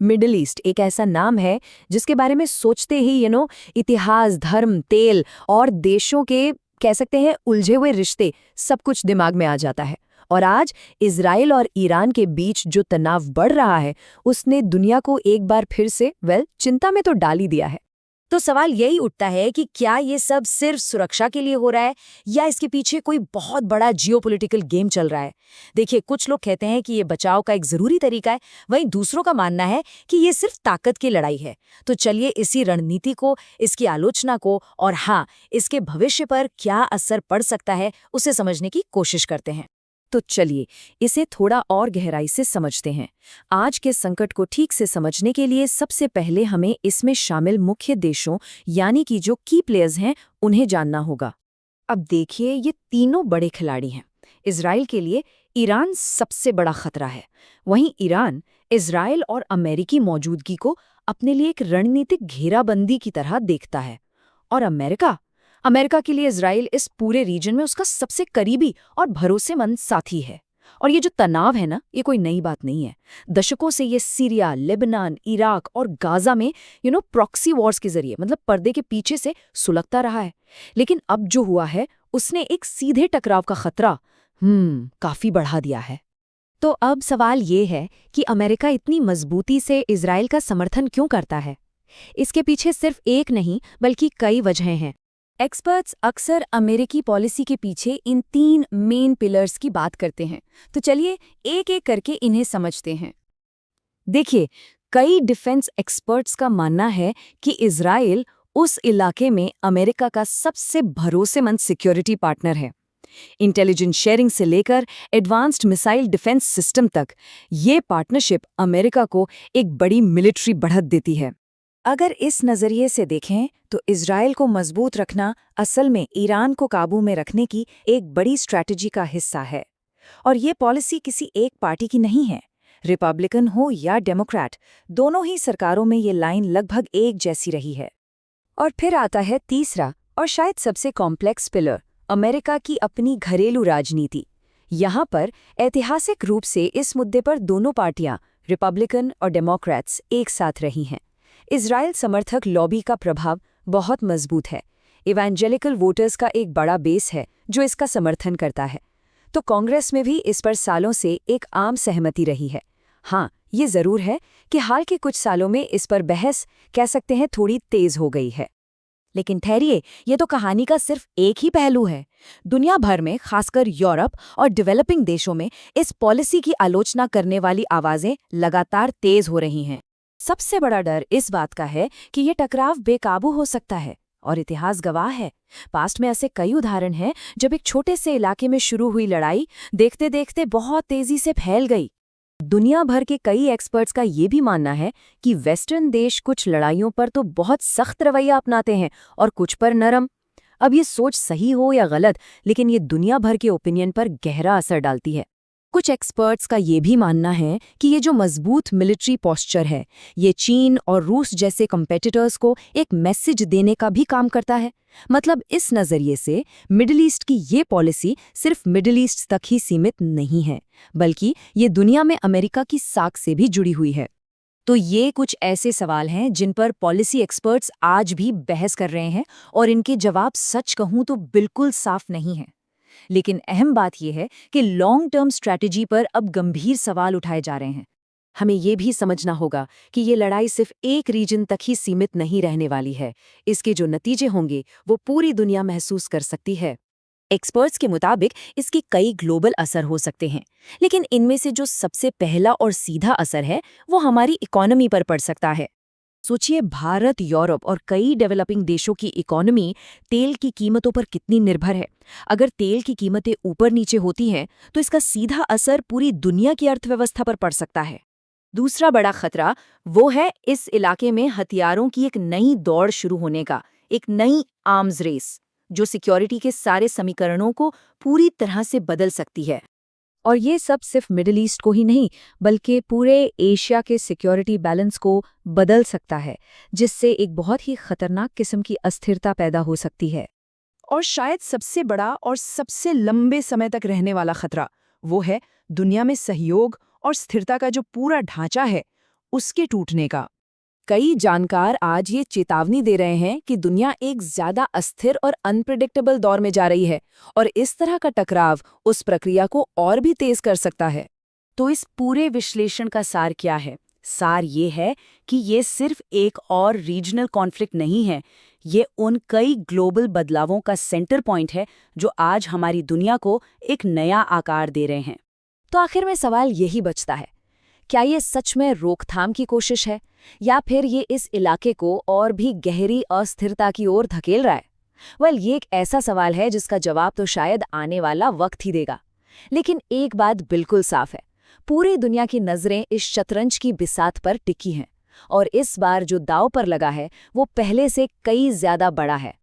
Middle east एक ऐसा नाम है जिसके बारे में सोचते ही इतिहास, धर्म, तेल और देशों के कह सकते हैं उलझे हुए रिश्ते सब कुछ दिमाग में आ जाता है। और आज इजराइल और ईरान के बीच जो तनाव बढ़ रहा है उसने दुनिया को एक बार फिर से चिंता में तो डाल ही दिया है। तो सवाल यही उठता है कि क्या ये सब सिर्फ सुरक्षा के लिए हो रहा है या इसके पीछे कोई बहुत बड़ा जियोपॉलिटिकल गेम चल रहा है। देखिए, कुछ लोग कहते हैं कि ये बचाव का एक जरूरी तरीका है, वहीं दूसरों का मानना है कि ये सिर्फ ताकत की लड़ाई है। तो चलिए इसी रणनीति को, इसकी आलोचना को और हाँ, इसके भविष्य पर क्या असर पड़ सकता है उसे समझने की कोशिश करते हैं। तो चलिए इसे थोड़ा और गहराई से समझते हैं। आज के संकट को ठीक से समझने के लिए सबसे पहले हमें इसमें शामिल मुख्य देशों यानी कि जो की प्लेयर्स हैं उन्हें जानना होगा। अब देखिए, ये तीनों बड़े खिलाड़ी हैं। इजराइल के लिए ईरान सबसे बड़ा खतरा है। वहीं ईरान इजराइल और अमेरिकी मौजूदगी को अपने लिए एक रणनीतिक घेराबंदी की तरह देखता है। और अमेरिका के लिए इजराइल इस पूरे रीजन में उसका सबसे करीबी और भरोसेमंद साथी है। और ये जो तनाव है ना, ये कोई नई बात नहीं है। दशकों से ये सीरिया, लेबनान, इराक और गाजा में प्रॉक्सी वॉर्स के जरिए पर्दे के पीछे से सुलगता रहा है। लेकिन अब जो हुआ है उसने एक सीधे टकराव का खतरा काफी बढ़ा दिया है। तो अब सवाल ये है कि अमेरिका इतनी मजबूती से इजराइल का समर्थन क्यों करता है? इसके पीछे सिर्फ एक नहीं बल्कि कई वजहें हैं। एक्सपर्ट्स अक्सर अमेरिकी पॉलिसी के पीछे इन 3 मेन पिलर्स की बात करते हैं। तो चलिए एक एक करके इन्हें समझते हैं। देखिए, कई डिफेंस एक्सपर्ट्स का मानना है कि इजराइल उस इलाके में अमेरिका का सबसे भरोसेमंद सिक्योरिटी पार्टनर है। इंटेलिजेंस शेयरिंग से लेकर एडवांस्ड मिसाइल डिफेंस सिस्टम तक, ये पार्टनरशिप अमेरिका को एक बड़ी मिलिट्री बढ़त देती है। अगर इस नज़रिए से देखें तो इजराइल को मजबूत रखना असल में ईरान को काबू में रखने की एक बड़ी स्ट्रैटेजी का हिस्सा है। और ये पॉलिसी किसी एक पार्टी की नहीं है। रिपब्लिकन हो या डेमोक्रेट, दोनों ही सरकारों में ये लाइन लगभग एक जैसी रही है। और फिर आता है तीसरा और शायद सबसे कॉम्प्लेक्स पिलर, अमेरिका की अपनी घरेलू राजनीति। यहाँ पर ऐतिहासिक रूप से इस मुद्दे पर दोनों पार्टियां, रिपब्लिकन और डेमोक्रेट्स, एक साथ रही हैं। इजराइल समर्थक लॉबी का प्रभाव बहुत मजबूत है। इवेंजेलिकल वोटर्स का एक बड़ा बेस है जो इसका समर्थन करता है। तो कांग्रेस में भी इस पर सालों से एक आम सहमति रही है। हाँ, ये जरूर है कि हाल के कुछ सालों में इस पर बहस कह सकते हैं थोड़ी तेज हो गई है। लेकिन ठहरिए, ये तो कहानी का सिर्फ एक ही पहलू है। दुनिया भर में, खासकर यूरोप और डेवलपिंग देशों में, इस पॉलिसी की आलोचना करने वाली आवाजें लगातार तेज हो रही हैं। सबसे बड़ा डर इस बात का है कि ये टकराव बेकाबू हो सकता है। और इतिहास गवाह है, पास्ट में ऐसे कई उदाहरण हैं जब एक छोटे से इलाके में शुरू हुई लड़ाई देखते देखते बहुत तेजी से फैल गई। दुनिया भर के कई एक्सपर्ट्स का ये भी मानना है कि वेस्टर्न देश कुछ लड़ाइयों पर तो बहुत सख्त रवैया अपनाते हैं और कुछ पर नरम। अब ये सोच सही हो या गलत, लेकिन ये दुनिया भर के ओपिनियन पर गहरा असर डालती है। कुछ एक्सपर्ट्स का ये भी मानना है कि ये जो मजबूत मिलिट्री पोस्चर है, ये चीन और रूस जैसे कॉम्पिटिटर्स को एक मैसेज देने का भी काम करता है। इस नज़रिए से मिडिल ईस्ट की ये पॉलिसी सिर्फ मिडिल ईस्ट तक ही सीमित नहीं है, बल्कि ये दुनिया में अमेरिका की साख से भी जुड़ी हुई है। तो ये कुछ ऐसे सवाल हैं जिन पर पॉलिसी एक्सपर्ट्स आज भी बहस कर रहे हैं और इनके जवाब सच कहूं तो बिल्कुल साफ नहीं हैं। लेकिन अहम बात यह है कि लॉन्ग टर्म स्ट्रैटेजी पर अब गंभीर सवाल उठाए जा रहे हैं। हमें यह भी समझना होगा कि ये लड़ाई सिर्फ एक रीजन तक ही सीमित नहीं रहने वाली है। इसके जो नतीजे होंगे वो पूरी दुनिया महसूस कर सकती है। एक्सपर्ट्स के मुताबिक इसके कई ग्लोबल असर हो सकते हैं, लेकिन इनमें से जो सबसे पहला और सीधा असर है वो हमारी इकोनॉमी पर पड़ सकता है। सोचिए, भारत, यूरोप और कई डेवलपिंग देशों की इकोनॉमी तेल की कीमतों पर कितनी निर्भर है। अगर तेल की कीमतें ऊपर नीचे होती हैं तो इसका सीधा असर पूरी दुनिया की अर्थव्यवस्था पर पड़ सकता है। दूसरा बड़ा खतरा वो है इस इलाके में हथियारों की एक नई दौड़ शुरू होने का, एक नई आर्म्स रेस जो सिक्योरिटी के सारे समीकरणों को पूरी तरह से बदल सकती है। और ये सब सिर्फ मिडिल ईस्ट को ही नहीं बल्कि पूरे एशिया के सिक्योरिटी बैलेंस को बदल सकता है, जिससे एक बहुत ही खतरनाक किस्म की अस्थिरता पैदा हो सकती है। और शायद सबसे बड़ा और सबसे लंबे समय तक रहने वाला खतरा वो है दुनिया में सहयोग और स्थिरता का जो पूरा ढांचा है उसके टूटने का। कई जानकार आज ये चेतावनी दे रहे हैं कि दुनिया एक ज्यादा अस्थिर और अनप्रेडिक्टेबल दौर में जा रही है और इस तरह का टकराव उस प्रक्रिया को और भी तेज कर सकता है। तो इस पूरे विश्लेषण का सार क्या है? सार ये है कि ये सिर्फ एक और रीजनल कॉन्फ्लिक्ट नहीं है, ये उन कई ग्लोबल बदलावों का सेंटर पॉइंट है जो आज हमारी दुनिया को एक नया आकार दे रहे हैं। तो आखिर में सवाल यही बचता है, क्या ये सच में रोकथाम की कोशिश है या फिर ये इस इलाके को और भी गहरी अस्थिरता की ओर धकेल रहा है? ये एक ऐसा सवाल है जिसका जवाब तो शायद आने वाला वक्त ही देगा। लेकिन एक बात बिल्कुल साफ है, पूरी दुनिया की नजरें इस शतरंज की बिसात पर टिकी हैं और इस बार जो दांव पर लगा है वो पहले से कई ज्यादा बड़ा है।